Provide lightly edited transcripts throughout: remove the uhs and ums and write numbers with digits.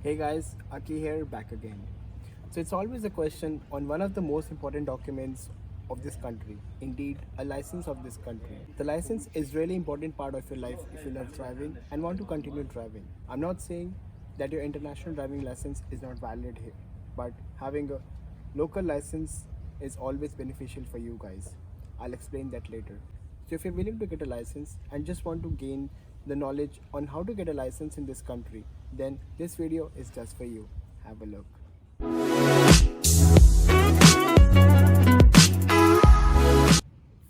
Hey guys, Aki here back again. So it's always a question on one of the most important documents of this country. Indeed, a license of this country. The license is really important part of your life if you love driving and want to continue driving. I'm not saying that your international driving license is not valid here, but having a local license is always beneficial for you guys. I'll explain that later. So if you're willing to get a license and just want to gain the knowledge on how to get a license in this country, then this video is just for you. Have a look.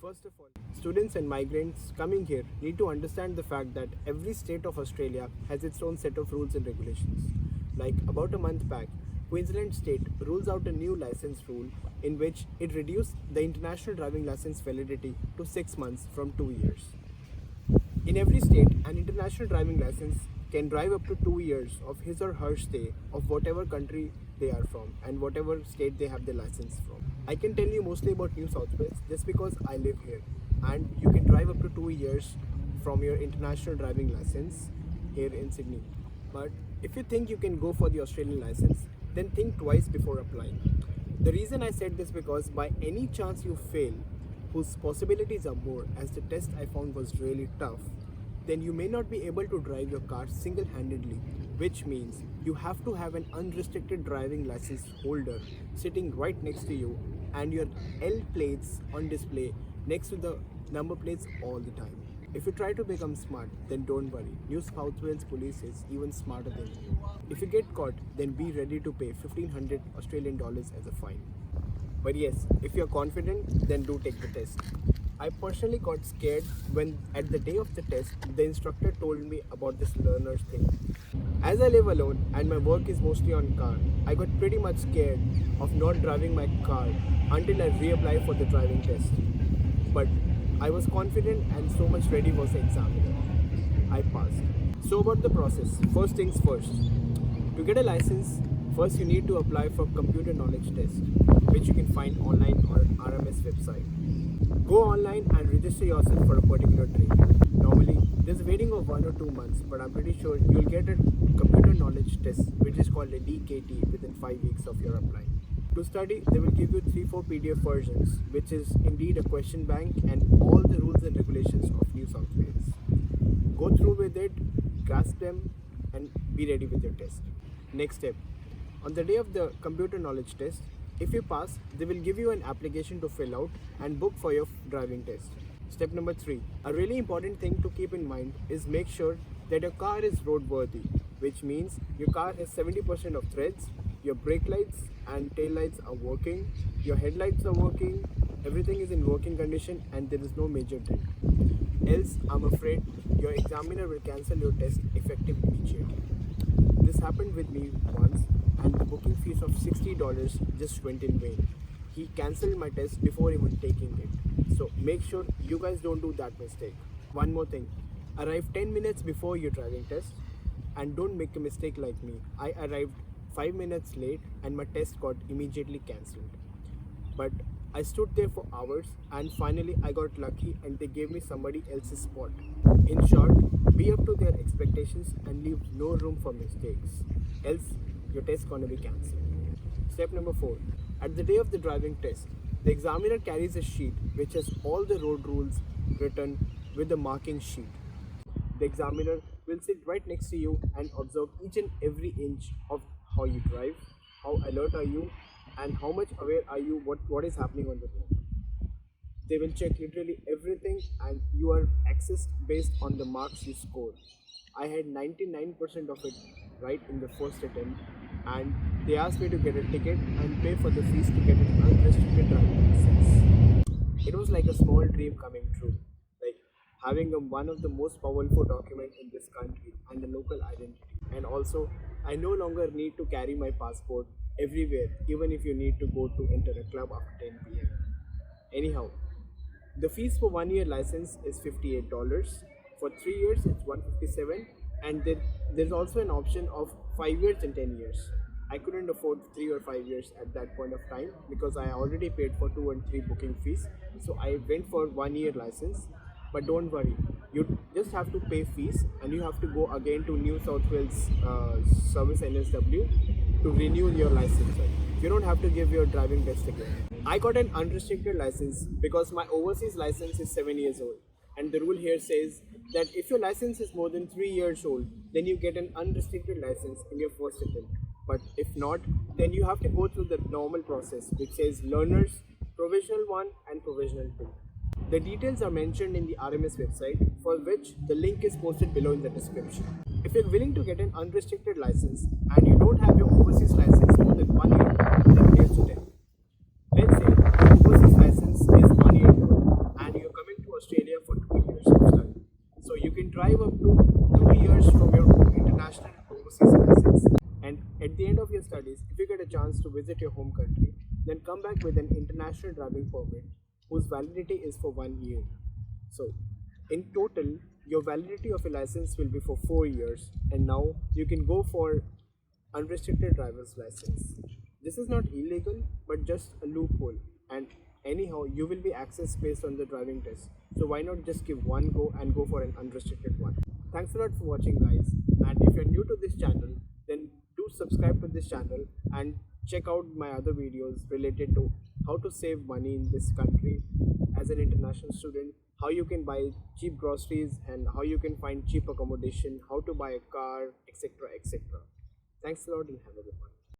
First of all, students and migrants coming here need to understand the fact that every state of Australia has its own set of rules and regulations. Like about a month back, Queensland state rules out a new license rule in which it reduced the international driving license validity to 6 months from 2 years. In every state, an international driving license can drive up to 2 years of his or her stay of whatever country they are from and whatever state they have their license from. I can tell you mostly about New South Wales just because I live here, and you can drive up to 2 years from your international driving license here in Sydney. But if you think you can go for the Australian license, then think twice before applying. The reason I said this because by any chance you fail, whose possibilities are more as the test I found was really tough, then you may not be able to drive your car single-handedly, which means you have to have an unrestricted driving license holder sitting right next to you and your L plates on display next to the number plates all the time. If you try to become smart, then don't worry. New South Wales police is even smarter than you. If you get caught, then be ready to pay 1500 Australian dollars as a fine. But yes, if you're confident, then do take the test. I personally got scared when at the day of the test, the instructor told me about this learner's thing. As I live alone and my work is mostly on car, I got pretty much scared of not driving my car until I reapply for the driving test. But I was confident and so much ready was the examiner. I passed. So about the process, first things first. To get a license, first you need to apply for computer knowledge test, which you can find online on RMS website. Go online and register yourself for a particular training. Normally, there's a waiting of 1 or 2 months, but I'm pretty sure you'll get a computer knowledge test, which is called a DKT, within 5 weeks of your applying. To study, they will give you 3-4 PDF versions, which is indeed a question bank and all the rules and regulations of New South Wales. Go through with it, grasp them, and be ready with your test. Next step. On the day of the computer knowledge test, if you pass, they will give you an application to fill out and book for your driving test. Step number 3. A really important thing to keep in mind is make sure that your car is roadworthy, which means your car has 70% of threads, your brake lights and tail lights are working, your headlights are working, everything is in working condition and there is no major dent. Else, I'm afraid your examiner will cancel your test effective immediately. This happened with me once and the booking fees of $60 just went in vain. He cancelled my test before even taking it. So make sure you guys don't do that mistake. One more thing, arrive 10 minutes before your driving test and don't make a mistake like me. I arrived 5 minutes late and my test got immediately cancelled. But I stood there for hours and finally I got lucky and they gave me somebody else's spot. In short, be up to their expectations and leave no room for mistakes. Else, your test gonna be cancelled. Step number 4. At the day of the driving test, the examiner carries a sheet which has all the road rules written with the marking sheet. The examiner will sit right next to you and observe each and every inch of how you drive, how alert are you, and how much aware are you what is happening on the road. They will check literally everything and you are assessed based on the marks you score. I had 99% of it right in the first attempt and they asked me to get a ticket and pay for the fees to get an unrestricted driving license. It was like a small dream coming true, like having one of the most powerful documents in this country and a local identity. And also, I no longer need to carry my passport everywhere, even if you need to go to enter a club after 10 p.m. Anyhow, the fees for 1 year license is $58. For 3 years, it's 157, and there's also an option of 5 years and 10 years. I couldn't afford 3 or 5 years at that point of time because I already paid for 2 and 3 booking fees. So I went for 1 year license, But don't worry, you just have to pay fees and you have to go again to New South Wales Service NSW to renew your license. Right? You don't have to give your driving test again. I got an unrestricted license because my overseas license is 7 years old. And the rule here says that if your license is more than 3 years old, then you get an unrestricted license in your first attempt. But if not, then you have to go through the normal process, which says learners, provisional 1 and provisional 2. The details are mentioned in the RMS website, for which the link is posted below in the description. If you're willing to get an unrestricted license and you don't have your overseas license more than 1 year, then here's the tip. Let's say your overseas license is 1 year old and you're coming to Australia for 2 years of study. So you can drive up to 2 years from your international overseas license. And at the end of your studies, if you get a chance to visit your home country, then come back with an international driving permit whose validity is for 1 year. So, in total, your validity of your license will be for 4 years, and now you can go for unrestricted driver's license. This is not illegal, but just a loophole. And anyhow, you will be accessed based on the driving test. So why not just give one go and go for an unrestricted one? Thanks a lot for watching, guys. And if you're new to this channel, then do subscribe to this channel and check out my other videos related to how to save money in this country as an international student, how you can buy cheap groceries and how you can find cheap accommodation, how to buy a car, etc. etc. Thanks a lot and have a good one.